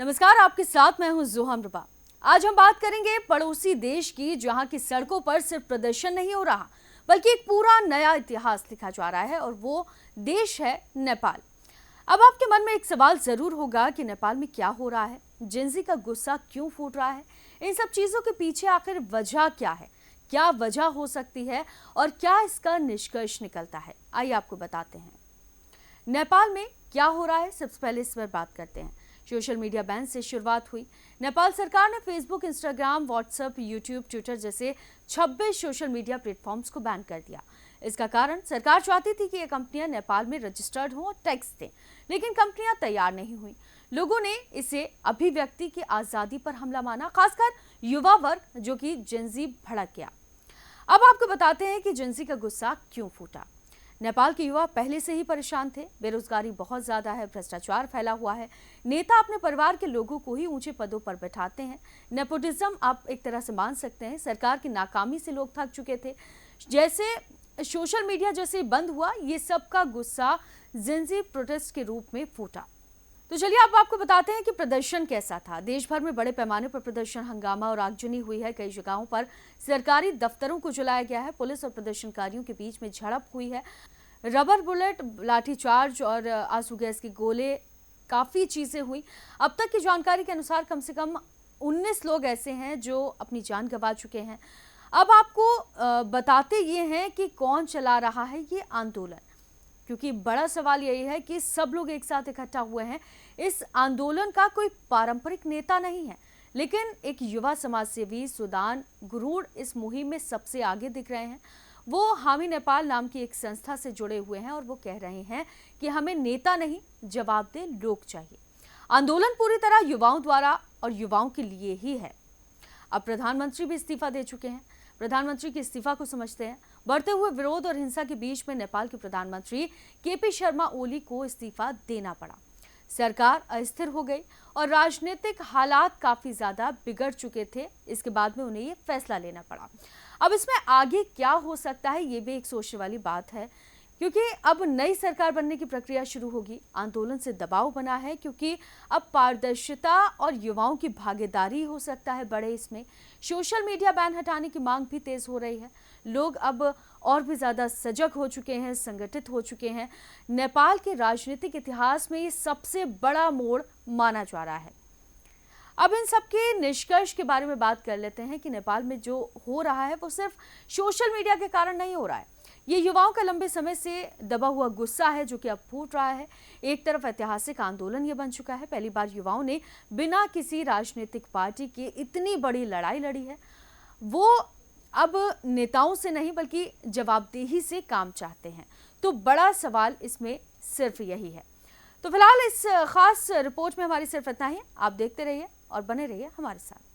नमस्कार, आपके साथ मैं हूं जोहम रुबा। आज हम बात करेंगे पड़ोसी देश की, जहां की सड़कों पर सिर्फ प्रदर्शन नहीं हो रहा बल्कि एक पूरा नया इतिहास लिखा जा रहा है और वो देश है नेपाल। अब आपके मन में एक सवाल जरूर होगा कि नेपाल में क्या हो रहा है, जेंजी का गुस्सा क्यों फूट रहा है, इन सब चीजों के पीछे आखिर वजह क्या है, क्या वजह हो सकती है और क्या इसका निष्कर्ष निकलता है। आइए आपको बताते हैं नेपाल में क्या हो रहा है। सबसे पहले इस पर बात करते हैं। सोशल मीडिया बैन से शुरुआत हुई। नेपाल सरकार ने Facebook, Instagram, WhatsApp, YouTube, Twitter जैसे 26 सोशल मीडिया प्लेटफॉर्म्स को बैन कर दिया। इसका कारण सरकार चाहती थी कि ये कंपनियां नेपाल में रजिस्टर्ड हों और टैक्स दें, लेकिन कंपनियां तैयार नहीं हुई। लोगों ने इसे अभिव्यक्ति की आजादी पर हमला माना, खासकर युवा वर्ग जो कि जेंजी भड़क गया। अब आपको बताते हैं कि जेंजी का गुस्सा क्यों फूटा। नेपाल के युवा पहले से ही परेशान थे। बेरोजगारी बहुत ज्यादा है, भ्रष्टाचार फैला हुआ है, नेता अपने परिवार के लोगों को ही ऊंचे पदों पर बैठाते हैं। नेपोटिज्म आप एक तरह से मान सकते हैं। सरकार की नाकामी से लोग थक चुके थे। जैसे सोशल मीडिया जैसे बंद हुआ, ये सबका गुस्सा जेंजी प्रोटेस्ट के रूप में फूटा। तो चलिए अब आपको बताते हैं कि प्रदर्शन कैसा था। देश भर में बड़े पैमाने पर प्रदर्शन, हंगामा और आगजनी हुई है। कई जगहों पर सरकारी दफ्तरों को जलाया गया है। पुलिस और प्रदर्शनकारियों के बीच में झड़प हुई है। रबर बुलेट, लाठीचार्ज और आंसू गैस के गोले, काफी चीजें हुई। अब तक की जानकारी के अनुसार कम से कम 19 लोग ऐसे हैं जो अपनी जान गंवा चुके हैं। अब आपको बताते ये हैं कि कौन चला रहा है ये आंदोलन, क्योंकि बड़ा सवाल यही है कि सब लोग एक साथ इकट्ठा हुए हैं। इस आंदोलन का कोई पारंपरिक नेता नहीं है, लेकिन एक युवा समाजसेवी सुदान गुरूड़ इस मुहिम में सबसे आगे दिख रहे हैं। वो हामी नेपाल नाम की एक संस्था से जुड़े हुए हैं और वो कह रहे हैं कि हमें नेता नहीं, जवाबदेह लोग चाहिए। आंदोलन पूरी तरह युवाओं द्वारा और युवाओं के लिए ही है। अब प्रधानमंत्री भी इस्तीफा दे चुके हैं। प्रधानमंत्री के इस्तीफा को समझते हैं। बढ़ते हुए विरोध और हिंसा के बीच में नेपाल के प्रधानमंत्री केपी शर्मा ओली को इस्तीफा देना पड़ा। सरकार अस्थिर हो गई और राजनीतिक हालात काफी ज्यादा बिगड़ चुके थे। इसके बाद में उन्हें ये फैसला लेना पड़ा। अब इसमें आगे क्या हो सकता है, ये भी एक सोचने वाली बात है, क्योंकि अब नई सरकार बनने की प्रक्रिया शुरू होगी। आंदोलन से दबाव बना है क्योंकि अब पारदर्शिता और युवाओं की भागीदारी हो सकता है बड़े इसमें। सोशल मीडिया बैन हटाने की मांग भी तेज हो रही है। लोग अब और भी ज्यादा सजग हो चुके हैं, संगठित हो चुके हैं। नेपाल के राजनीतिक इतिहास में ये सबसे बड़ा मोड़ माना जा रहा है। अब इन सब के निष्कर्ष के बारे में बात कर लेते हैं कि नेपाल में जो हो रहा है वो सिर्फ सोशल मीडिया के कारण नहीं हो रहा है। ये युवाओं का लंबे समय से दबा हुआ गुस्सा है जो कि अब फूट रहा है। एक तरफ ऐतिहासिक आंदोलन ये बन चुका है। पहली बार युवाओं ने बिना किसी राजनीतिक पार्टी के इतनी बड़ी लड़ाई लड़ी है। वो अब नेताओं से नहीं बल्कि जवाबदेही से काम चाहते हैं। तो बड़ा सवाल इसमें सिर्फ यही है। तो फिलहाल इस खास रिपोर्ट में हमारी सिर्फ इतना ही। आप देखते रहिए और बने रहिए हमारे साथ।